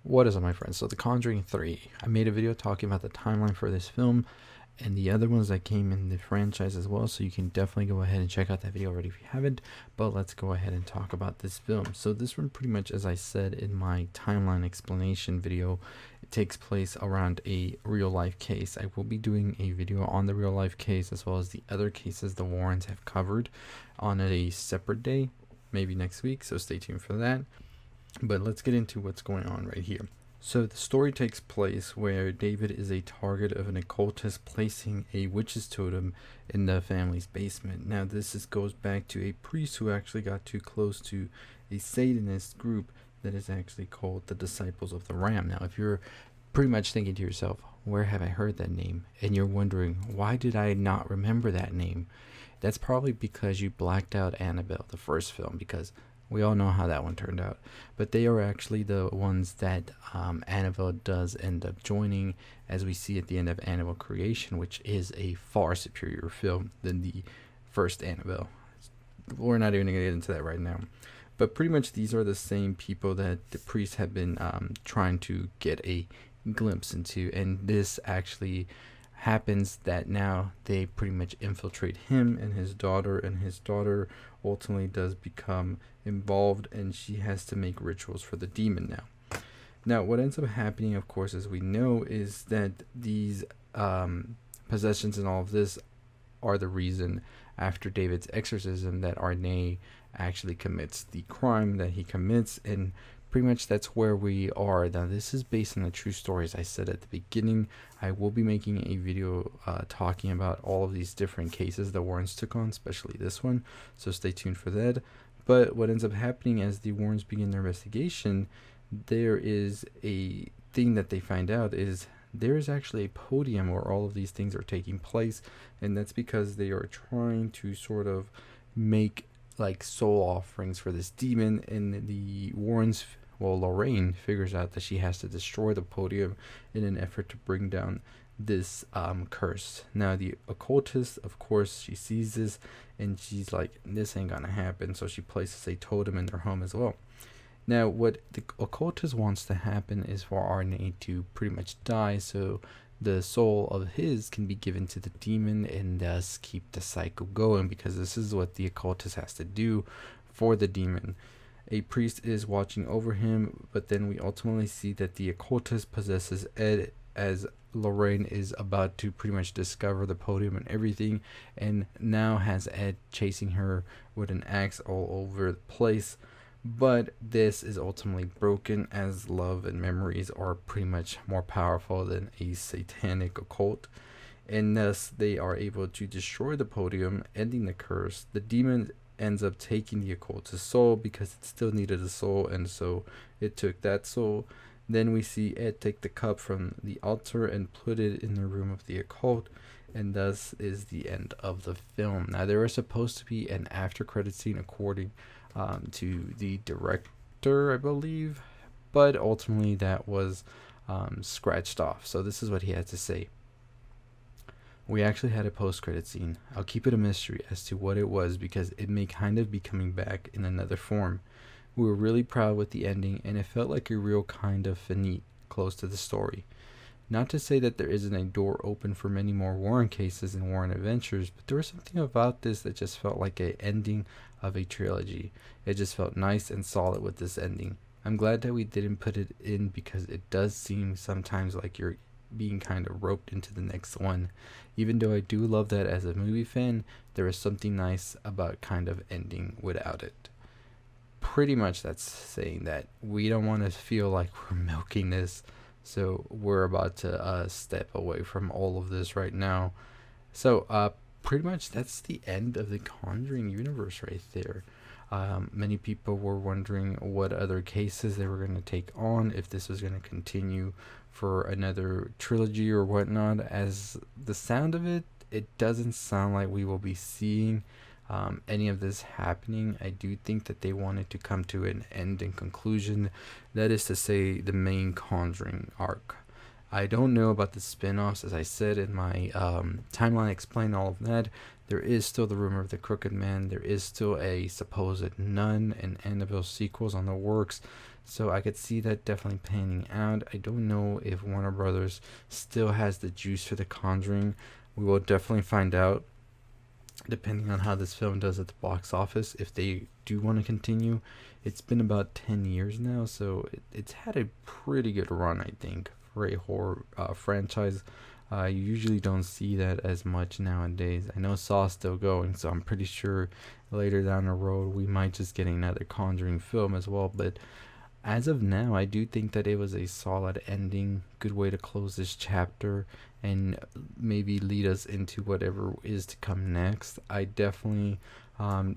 What is up, my friends? So The Conjuring 3, I made a video talking about the timeline for this film and the other ones that came in the franchise as well, so you can definitely go ahead and check out that video already if you haven't. But let's go ahead and talk about this film. So this one, pretty much as I said in my timeline explanation video, it takes place around a real life case. I will be doing a video on the real life case as well as the other cases the Warrens have covered on a separate day, maybe next week, so stay tuned for that. But let's get into what's going on right here. So the story takes place where David is a target of an occultist placing a witch's totem in the family's basement. Now goes back to a priest who actually got too close to a Satanist group that is actually called the Disciples of the Ram. Now if you're pretty much thinking to yourself, where have I heard that name? And you're wondering, why did I not remember that name? That's probably because you blacked out Annabelle, the first film, because we all know how that one turned out. But they are actually the ones that Annabelle does end up joining, as we see at the end of Annabelle Creation, which is a far superior film than the first Annabelle. We're not even going to get into that right now. But pretty much these are the same people that the priests have been trying to get a glimpse into. And this actually happens that now they pretty much infiltrate him and his daughter ultimately does become involved, and she has to make rituals for the demon now what ends up happening, of course, as we know, is that these possessions and all of this are the reason after David's exorcism that Arne actually commits the crime that he commits, and pretty much that's where we are now. This is based on the true story. As I said at the beginning, I will be making a video talking about all of these different cases the Warrens took on, especially this one, so stay tuned for that. But what ends up happening as the Warrens begin their investigation, there is a thing that they find out is there is actually a podium where all of these things are taking place, and that's because they are trying to sort of make like soul offerings for this demon, and the Warrens, well, Lorraine figures out that she has to destroy the podium in an effort to bring down this curse. Now the occultist, of course, she sees this and she's like, this ain't gonna happen, so she places a totem in their home as well. Now what the occultist wants to happen is for Arne to pretty much die, so the soul of his can be given to the demon and thus keep the cycle going, because this is what the occultist has to do for the demon. A priest is watching over him, but then we ultimately see that the occultist possesses Ed as Lorraine is about to pretty much discover the podium and everything, and now has Ed chasing her with an axe all over the place. But this is ultimately broken, as love and memories are pretty much more powerful than a satanic occult, and thus they are able to destroy the podium, ending the curse. The demon ends up taking the occult's soul because it still needed a soul, and so it took that soul. Then we see Ed take the cup from the altar and put it in the room of the occult, and thus is the end of the film. Now there was supposed to be an after credit scene according to the director, I believe, but ultimately that was scratched off. So this is what he had to say. We actually had a post-credit scene. I'll keep it a mystery as to what it was, because it may kind of be coming back in another form. We were really proud with the ending, and it felt like a real kind of finite, close to the story. Not to say that there isn't a door open for many more Warren cases and Warren adventures, but there was something about this that just felt like an ending of a trilogy. It just felt nice and solid with this ending. I'm glad that we didn't put it in, because it does seem sometimes like you're being kind of roped into the next one. Even though I do love that as a movie fan, there is something nice about kind of ending without it. Pretty much that's saying that we don't want to feel like we're milking this, so we're about to step away from all of this right now. So pretty much that's the end of the Conjuring universe right there. Many people were wondering what other cases they were going to take on, if this was going to continue for another trilogy or whatnot. As the sound of it, it doesn't sound like we will be seeing any of this happening. I do think that they wanted to come to an end and conclusion, that is to say the main Conjuring arc. I don't know about the spin-offs. As I said in my timeline, explain all of that. There is still the rumor of the Crooked Man. There is still a supposed Nun and Annabelle sequels on the works. So I could see that definitely panning out. I don't know if Warner Brothers still has the juice for The Conjuring. We will definitely find out depending on how this film does at the box office, if they do want to continue. It's been about 10 years now, so it's had a pretty good run, I think, for a horror franchise. You usually don't see that as much nowadays. I know Saw's still going, so I'm pretty sure later down the road we might just get another Conjuring film as well. But as of now, I do think that it was a solid ending, good way to close this chapter and maybe lead us into whatever is to come next. I definitely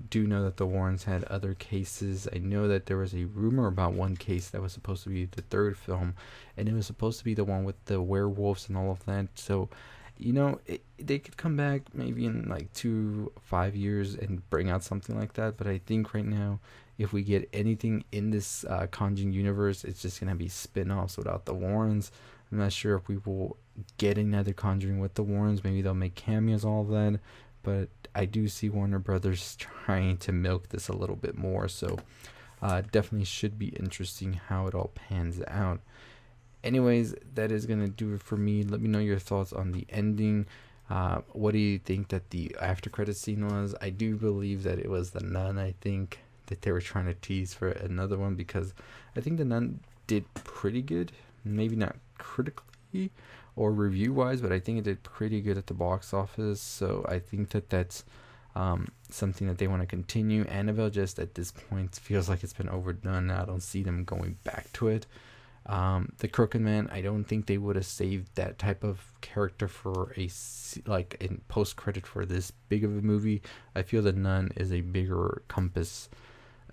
do know that the Warrens had other cases. I know that there was a rumor about one case that was supposed to be the third film, and it was supposed to be the one with the werewolves and all of that. So, they could come back maybe in like 5 years and bring out something like that. But I think right now, if we get anything in this Conjuring universe, it's just gonna be spin-offs without the Warrens. I'm not sure if we will get another Conjuring with the Warrens. Maybe they'll make cameos, all of that. But I do see Warner Brothers trying to milk this a little bit more. So definitely should be interesting how it all pans out. Anyways, that is going to do it for me. Let me know your thoughts on the ending. What do you think that the after credit scene was? I do believe that it was the Nun. I think that they were trying to tease for another one, because I think the Nun did pretty good. Maybe not critically or review wise, but I think it did pretty good at the box office. So I think that that's something that they want to continue. Annabelle just at this point feels like it's been overdone. I don't see them going back to it. The Crooked Man, I don't think they would have saved that type of character for in post credit for this big of a movie. I feel the Nun is a bigger compass.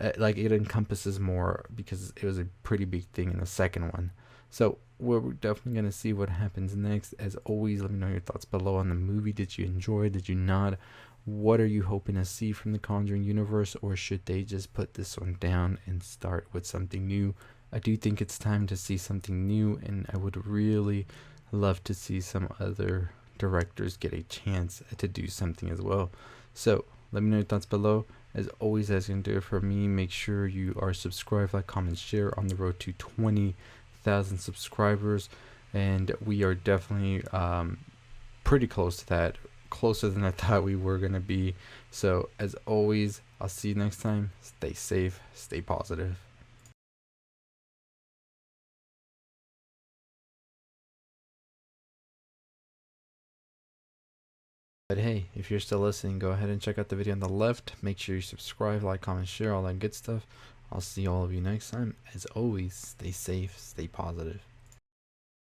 It encompasses more because it was a pretty big thing in the second one. So we're definitely going to see what happens next. As always, let me know your thoughts below on the movie. Did you enjoy? Did you not? What are you hoping to see from the Conjuring universe? Or should they just put this one down and start with something new? I do think it's time to see something new, and I would really love to see some other directors get a chance to do something as well. So let me know your thoughts below. As always, that's going to do it for me. Make sure you are subscribed, like, comment, share on the road to 20,000 subscribers. And we are definitely pretty close to that. Closer than I thought we were going to be. So as always, I'll see you next time. Stay safe, stay positive. But hey, if you're still listening, go ahead and check out the video on the left. Make sure you subscribe, like, comment, share, all that good stuff. I'll see all of you next time. As always, stay safe, stay positive.